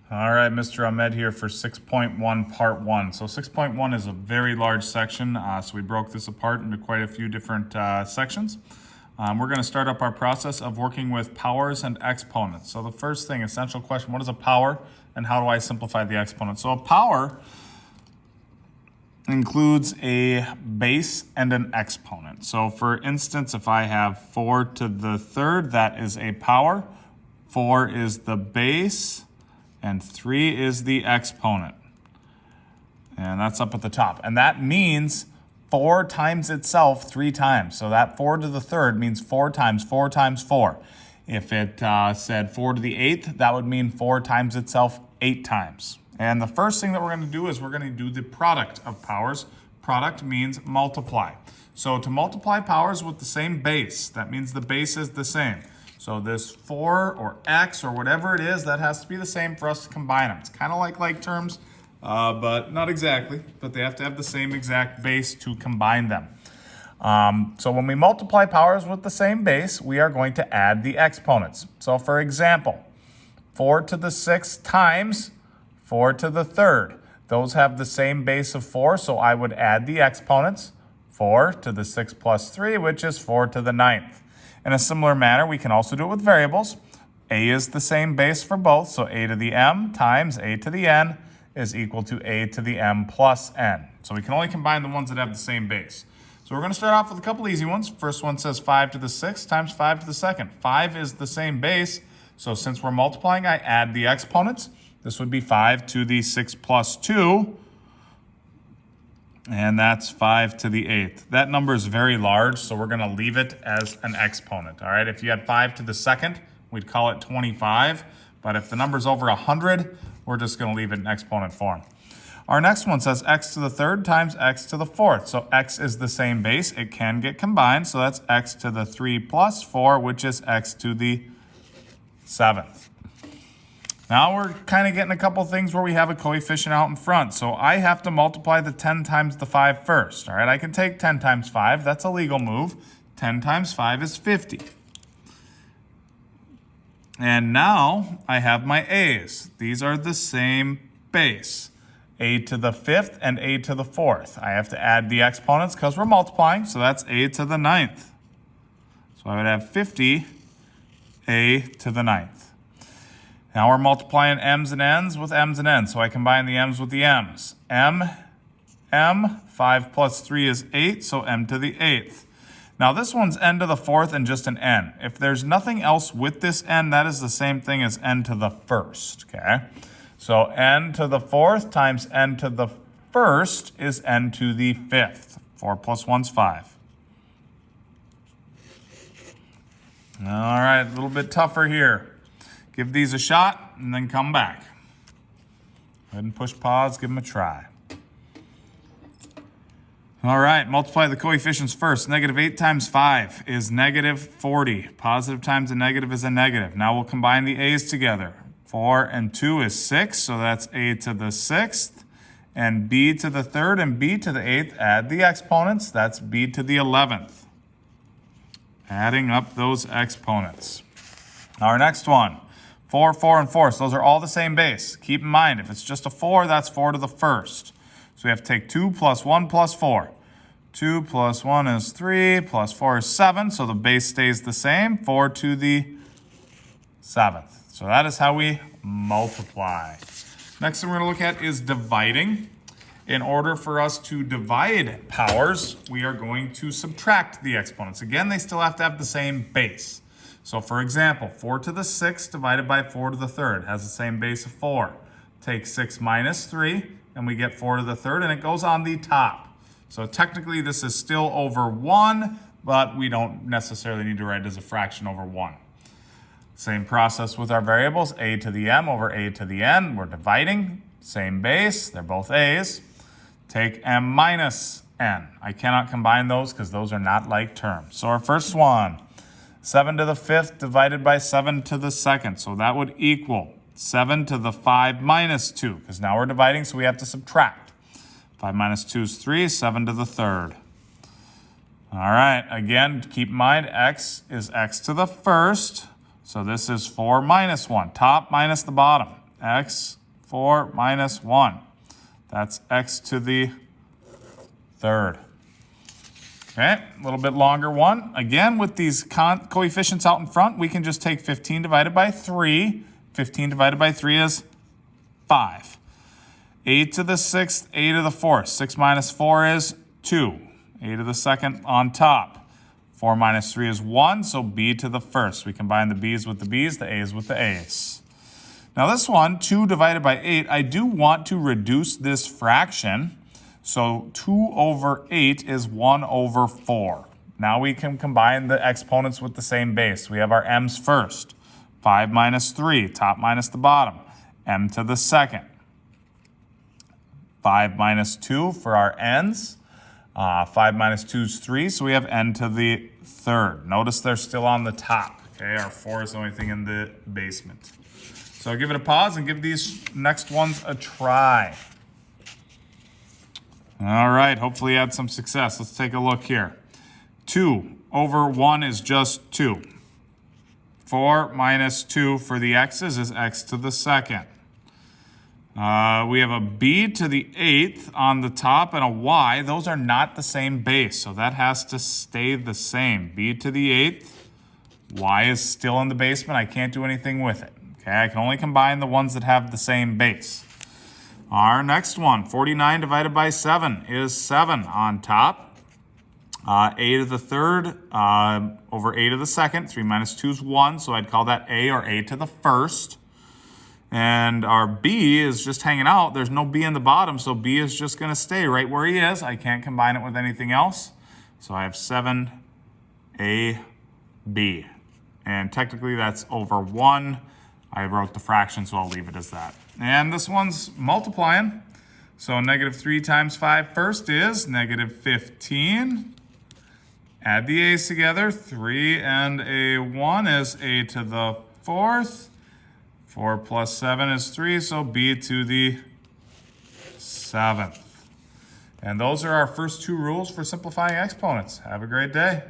All right, Mr. Ahmed here for 6.1 part 1. So 6.1 is a very large section, so we broke this apart into quite a few different sections. We're going to start up our process of working with powers and exponents. So the first thing, essential question, what is a power and how do I simplify the exponent? So a power includes a base and an exponent. So for instance, if I have 4 to the third, that is a power. 4 is the base, and 3 is the exponent. And that's up at the top. And that means 4 times itself 3 times. So that 4 to the third means 4 times 4 times 4. If it said 4 to the 8th, that would mean 4 times itself 8 times. And the first thing that we're going to do is we're going to do the product of powers. Product means multiply. So to multiply powers with the same base, that means the base is the same. So this 4 or x or whatever it is, that has to be the same for us to combine them. It's kind of like terms, but not exactly. But they have to have the same exact base to combine them. So when we multiply powers with the same base, we are going to add the exponents. So for example, 4 to the 6th times 4 to the third. Those have the same base of 4, so I would add the exponents. 4 to the 6th plus 3, which is 4 to the 9th. In a similar manner, we can also do it with variables. A is the same base for both, so a to the m times a to the n is equal to a to the m plus n. So we can only combine the ones that have the same base. So we're going to start off with a couple easy ones. First one says 5 to the 6th times 5 to the 2nd. 5 is the same base, so since we're multiplying, I add the exponents. This would be 5 to the 6 plus 2, and that's 5 to the 8th. That number is very large, so we're going to leave it as an exponent. All right, if you had 5 to the 2nd, we'd call it 25. But if the number's over 100, we're just going to leave it in exponent form. Our next one says x to the third times x to the fourth. So x is the same base. It can get combined, so that's x to the 3 plus 4, which is x to the 7th. Now we're kind of getting a couple things where we have a coefficient out in front. So I have to multiply the 10 times the 5 first. All right, I can take 10 times 5. That's a legal move. 10 times 5 is 50. And now I have my a's. These are the same base. A to the 5th and a to the 4th. I have to add the exponents because we're multiplying. So that's a to the 9th. So I would have 50 a to the 9th. Now we're multiplying m's and n's with m's and n's, so I combine the m's with the m's. m, 5 plus 3 is 8, so m to the 8th. Now this one's n to the 4th and just an n. If there's nothing else with this n, that is the same thing as n to the 1st, okay? So n to the 4th times n to the 1st is n to the 5th. 4 plus 1's 5. All right, a little bit tougher here. Give these a shot and then come back. Go ahead and push pause, give them a try. All right, multiply the coefficients first. Negative 8 times 5 is negative 40. Positive times a negative is a negative. Now we'll combine the a's together. 4 and 2 is 6, so that's a to the 6th. And b to the 3rd and b to the 8th, add the exponents. That's b to the 11th. Adding up those exponents. Our next one. 4, 4, and 4. So those are all the same base. Keep in mind, if it's just a 4, that's 4 to the 1st. So we have to take 2 plus 1 plus 4. 2 plus 1 is 3, plus 4 is 7. So the base stays the same, 4 to the 7th. So that is how we multiply. Next thing we're going to look at is dividing. In order for us to divide powers, we are going to subtract the exponents. Again, they still have to have the same base. So for example, 4 to the 6th divided by 4 to the 3rd has the same base of 4. Take 6 minus 3, and we get 4 to the 3rd, and it goes on the top. So technically this is still over 1, but we don't necessarily need to write it as a fraction over 1. Same process with our variables, a to the m over a to the n. We're dividing, same base, they're both a's. Take m minus n. I cannot combine those because those are not like terms. So our first one, 7 to the 5th divided by 7 to the 2nd. So that would equal 7 to the 5 minus 2, because now we're dividing, so we have to subtract. 5 minus 2 is 3, 7 to the 3rd. All right, again, keep in mind, x is x to the 1st. So this is 4 minus 1, top minus the bottom. x 4 minus 1. That's x to the third. Okay, a little bit longer one. Again, with these coefficients out in front, we can just take 15 divided by 3. 15 divided by 3 is 5. A to the sixth, a to the fourth. 6 minus 4 is 2. A to the second on top. 4 minus 3 is 1, so b to the first. We combine the b's with the b's, the a's with the a's. Now this one, 2 divided by 8, I do want to reduce this fraction. So 2 over 8 is 1 over 4. Now we can combine the exponents with the same base. We have our m's first. 5 minus 3, top minus the bottom. M to the second. 5 minus 2 for our n's. 5 minus 2 is 3, so we have n to the third. Notice they're still on the top. Okay, our 4 is the only thing in the basement. So give it a pause and give these next ones a try. All right, hopefully you had some success. Let's take a look here. 2 over 1 is just 2. 4 minus 2 for the x's is x to the second. We have a b to the 8th on the top and a y. Those are not the same base, so that has to stay the same. b to the 8th, y is still in the basement. I can't do anything with it. Okay, I can only combine the ones that have the same base. Our next one, 49 divided by 7 is 7 on top. A to the third over a to the second. 3 minus 2 is 1, so I'd call that a or a to the first. And our b is just hanging out. There's no b in the bottom, so b is just going to stay right where he is. I can't combine it with anything else. So I have 7ab. And technically that's over 1. I wrote the fraction, so I'll leave it as that. And this one's multiplying. So negative 3 times 5 first is negative 15. Add the a's together. 3 and a 1 is a to the fourth. 4 plus 7 is 3, so b to the seventh. And those are our first two rules for simplifying exponents. Have a great day.